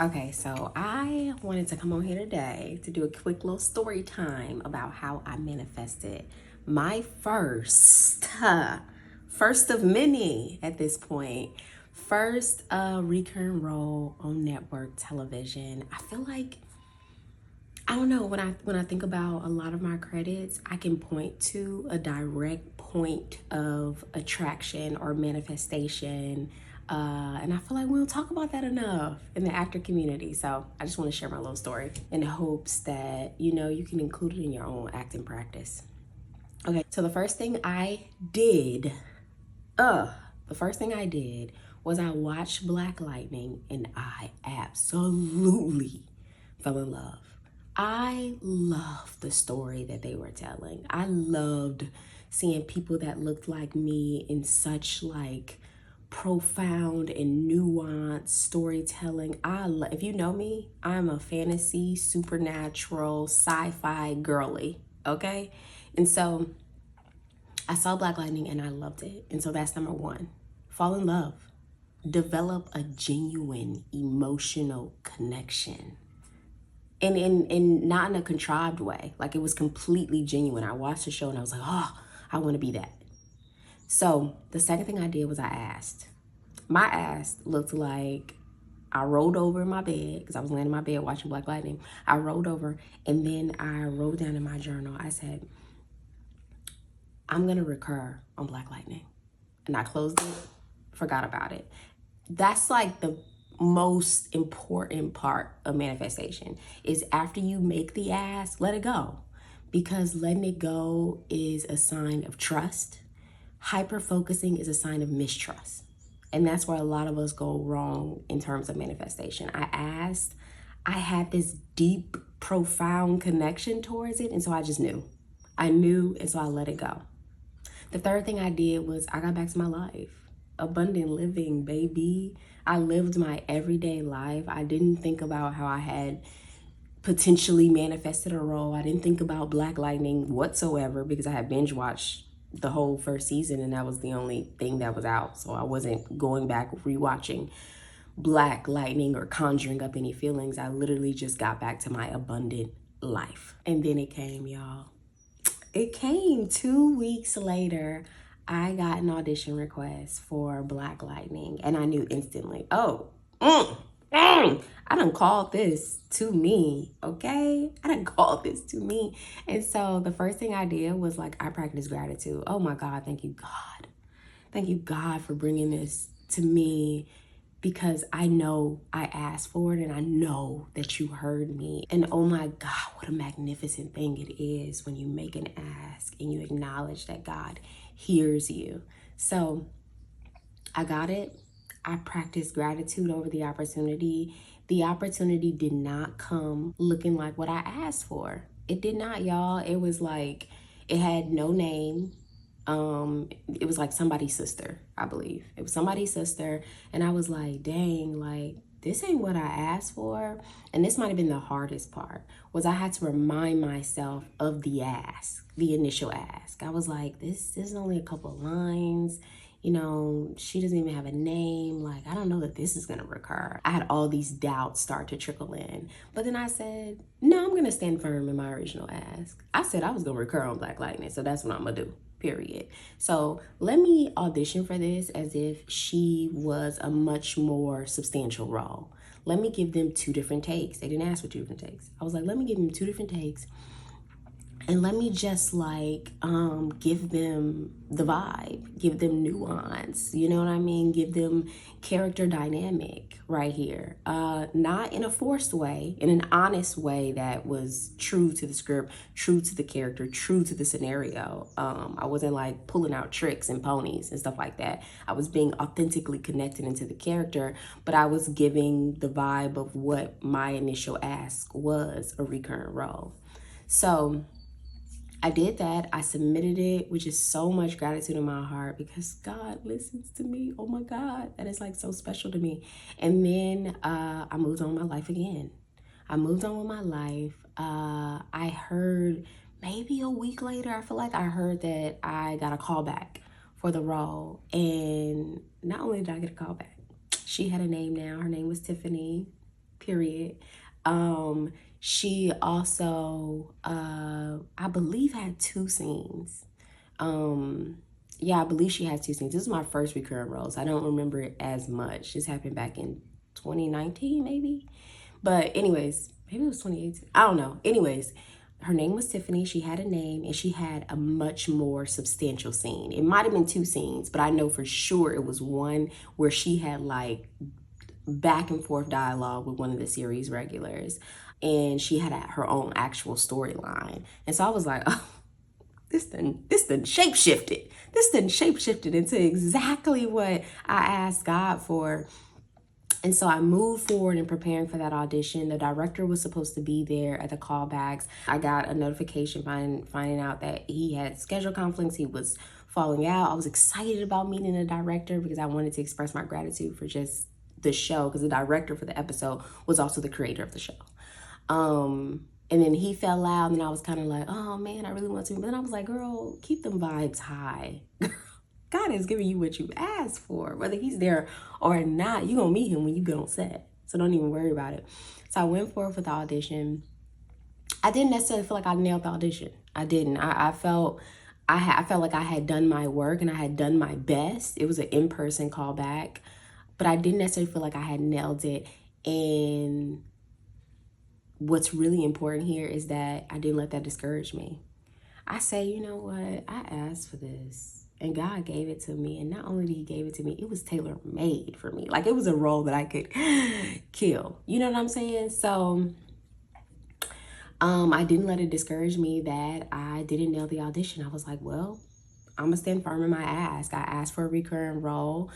Okay, so I wanted to come on here today to do a quick little story time about how I manifested my first of many at this point, first recurring role on network television. I feel like I don't know when I think about a lot of my credits, I can point to a direct point of attraction or manifestation. And I feel like we don't talk about that enough in the actor community. So I just want to share my little story in hopes that you can include it in your own acting practice. Okay, so the first thing I did was I watched Black Lightning and I absolutely fell in love. I loved the story that they were telling. I loved seeing people that looked like me in such like profound and nuanced storytelling. If you know me, I'm a fantasy, supernatural, sci-fi girly, okay? And so I saw Black Lightning and I loved it. And so that's number one. Fall in love. Develop a genuine emotional connection. And not in a contrived way. Like it was completely genuine. I watched the show and I was like, oh, I want to be that. So the second thing I did was I asked. My ass looked like I rolled over in my bed because I was laying in my bed watching Black Lightning. I rolled over and then I wrote down in my journal, I said, I'm going to recur on Black Lightning. And I closed it, forgot about it. That's like the most important part of manifestation is after you make the ask, let it go. Because letting it go is a sign of trust. Hyper focusing is a sign of mistrust. And that's where a lot of us go wrong in terms of manifestation. I asked, I had this deep, profound connection towards it. And so I just knew. I knew, and so I let it go. The third thing I did was I got back to my life. Abundant living, baby. I lived my everyday life. I didn't think about how I had potentially manifested a role. I didn't think about Black Lightning whatsoever because I had binge watched the whole first season and that was the only thing that was out. So I wasn't going back rewatching Black Lightning or conjuring up any feelings. I literally just got back to my abundant life. And then it came, y'all. It came 2 weeks later. I got an audition request for Black Lightning and I knew instantly, I done called this to me, okay? I done called this to me. And so the first thing I did was like, I practiced gratitude. Oh my God, thank you, God. Thank you, God, for bringing this to me because I know I asked for it and I know that you heard me. And oh my God, what a magnificent thing it is when you make an ask and you acknowledge that God hears you. So I got it. I practiced gratitude over the opportunity. The opportunity did not come looking like what I asked for. It did not, y'all. It was like, it had no name. It was like somebody's sister, I believe. It was somebody's sister. And I was like, dang, like, this ain't what I asked for. And this might have been the hardest part, was I had to remind myself of the ask, the initial ask. I was like, this is only a couple lines. You know, she doesn't even have a name. Like, I don't know that this is going to recur. I had all these doubts start to trickle in. But then I said, no, I'm going to stand firm in my original ask. I said I was going to recur on Black Lightning. So that's what I'm going to do, period. So let me audition for this as if she was a much more substantial role. Let me give them 2 different takes. They didn't ask for 2 different takes. I was like, let me give them 2 different takes. And let me just like give them the vibe, give them nuance, you know what I mean? Give them character dynamic right here. Not in a forced way, in an honest way that was true to the script, true to the character, true to the scenario. I wasn't like pulling out tricks and ponies and stuff like that. I was being authentically connected into the character, but I was giving the vibe of what my initial ask was, a recurrent role. So I did that. I submitted it, which is so much gratitude in my heart because God listens to me. Oh my God, that is like so special to me. And then I moved on with my life again. I moved on with my life. I heard maybe a week later, I feel like I heard that I got a call back for the role. And not only did I get a call back, she had a name now. Her name was Tiffany. period. She also, I believe, had 2 scenes. Yeah, I believe she had 2 scenes. This is my first recurring role, so I don't remember it as much. This happened back in 2019, maybe. But anyways, maybe it was 2018. I don't know. Anyways, her name was Tiffany. She had a name, and she had a much more substantial scene. It might have been 2 scenes, but I know for sure it was one where she had like back and forth dialogue with one of the series regulars, and she had her own actual storyline. And so I was like, oh, this done shapeshifted. This done shapeshifted into exactly what I asked God for. And so I moved forward in preparing for that audition. The director was supposed to be there at the callbacks. I got a notification finding out that he had schedule conflicts. He was falling out. I was excited about meeting the director because I wanted to express my gratitude for just the show, because the director for the episode was also the creator of the show. And then he fell out, and I was kind of like, oh man, I really want to. But then I was like, girl, keep them vibes high. God is giving you what you asked for. Whether he's there or not, you're going to meet him when you get on set. So don't even worry about it. So I went forward with the audition. I didn't necessarily feel like I nailed the audition. I didn't. I felt like I had done my work and I had done my best. It was an in-person callback, but I didn't necessarily feel like I had nailed it. And what's really important here is that I didn't let that discourage me. I say, you know what? I asked for this. And God gave it to me. And not only did he give it to me, it was tailor-made for me. Like, it was a role that I could kill. You know what I'm saying? So I didn't let it discourage me that I didn't nail the audition. I was like, well, I'm going to stand firm in my ask. I asked for a recurring role.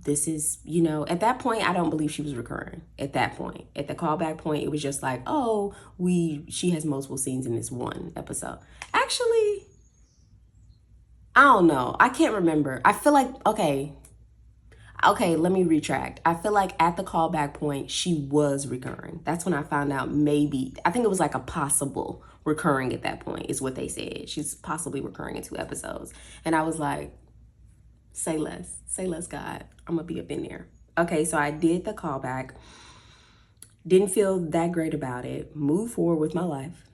This is, you know, at that point, I don't believe she was recurring. At that point, at the callback point, it was just like, oh, she has multiple scenes in this one episode. Actually, I don't know. I can't remember. I feel like, okay, let me retract. I feel like at the callback point, she was recurring. That's when I found out maybe, I think it was like a possible recurring at that point is what they said. She's possibly recurring in 2 episodes. And I was like, say less, God. I'm gonna be up in there. Okay, so I did the callback. Didn't feel that great about it. Moved forward with my life.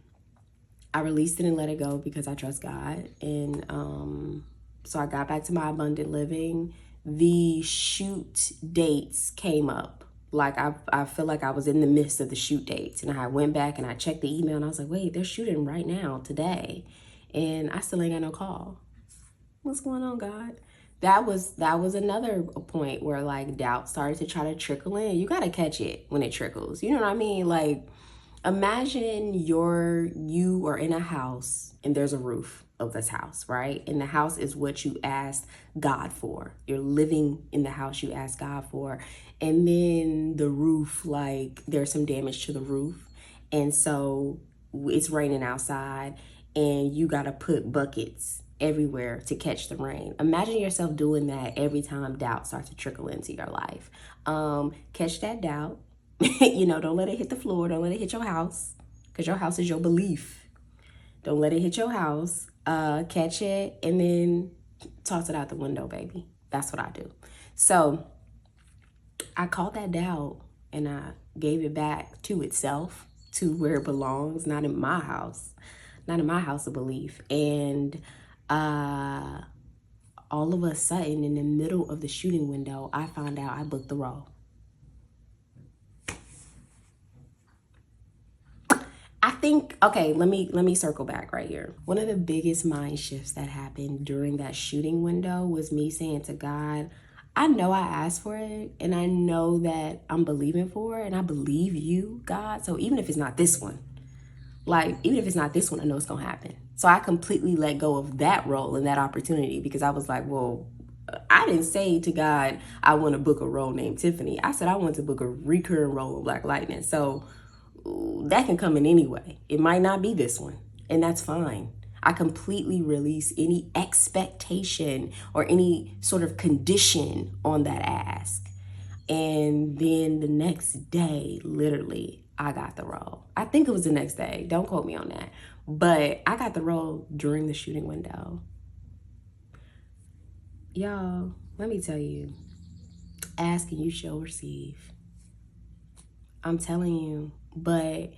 I released it and let it go because I trust God. And so I got back to my abundant living. The shoot dates came up. Like, I feel like I was in the midst of the shoot dates. And I went back and I checked the email and I was like, wait, they're shooting right now, today. And I still ain't got no call. What's going on, God? That was another point where like doubt started to try to trickle in. You got to catch it when it trickles. You know what I mean? Like, imagine you are in a house and there's a roof of this house, right? And the house is what you asked God for. You're living in the house you asked God for. And then the roof, like, there's some damage to the roof. And so it's raining outside and you got to put buckets everywhere to catch the rain. Imagine yourself doing that every time doubt starts to trickle into your life. Catch that doubt. You know, don't let it hit the floor. Don't let it hit your house, because your house is your belief. Don't let it hit your house. Catch it and then toss it out the window, baby. That's what I do. So I called that doubt and I gave it back to itself, to where it belongs, not in my house of belief. And all of a sudden, in the middle of the shooting window, I found out I booked the role. I think, okay, let me circle back right here. One of the biggest mind shifts that happened during that shooting window was me saying to God, I know I asked for it and I know that I'm believing for it and I believe you, God. So even if it's not this one, I know it's gonna happen. So I completely let go of that role and that opportunity, because I was like, well, I didn't say to God, I want to book a role named Tiffany. I said I want to book a recurring role in Black Lightning. So that can come in any way. It might not be this one, and that's fine. I completely release any expectation or any sort of condition on that ask. And then the next day, literally, I got the role. I think it was the next day. Don't quote me on that. But I got the role during the shooting window. Y'all, let me tell you, ask and you shall receive. I'm telling you. But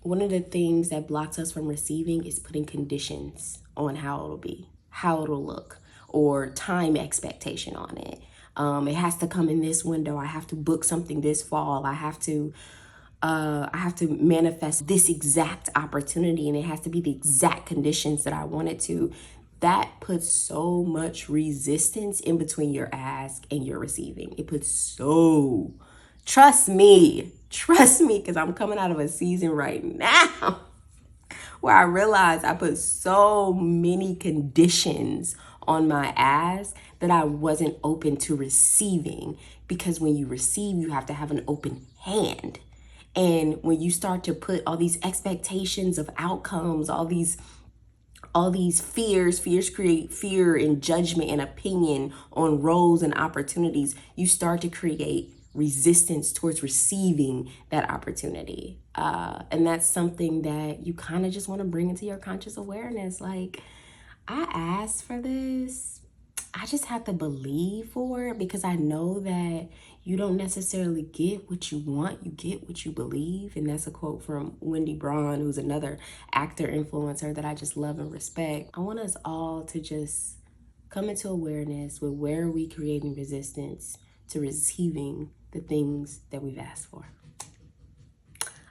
one of the things that blocks us from receiving is putting conditions on how it'll be, how it'll look, or time expectation on it. It has to come in this window. I have to book something this fall. I have to manifest this exact opportunity, and it has to be the exact conditions that I want it to. That puts so much resistance in between your ask and your receiving. It puts so, trust me, because I'm coming out of a season right now where I realized I put so many conditions on my ask that I wasn't open to receiving. Because when you receive, you have to have an open hand. And when you start to put all these expectations of outcomes, all these fears create fear and judgment and opinion on roles and opportunities, you start to create resistance towards receiving that opportunity. And that's something that you kind of just want to bring into your conscious awareness. Like, I asked for this. I just have to believe for it, because I know that you don't necessarily get what you want, you get what you believe. And that's a quote from Wendy Braun, who's another actor influencer that I just love and respect. I want us all to just come into awareness with where are we creating resistance to receiving the things that we've asked for.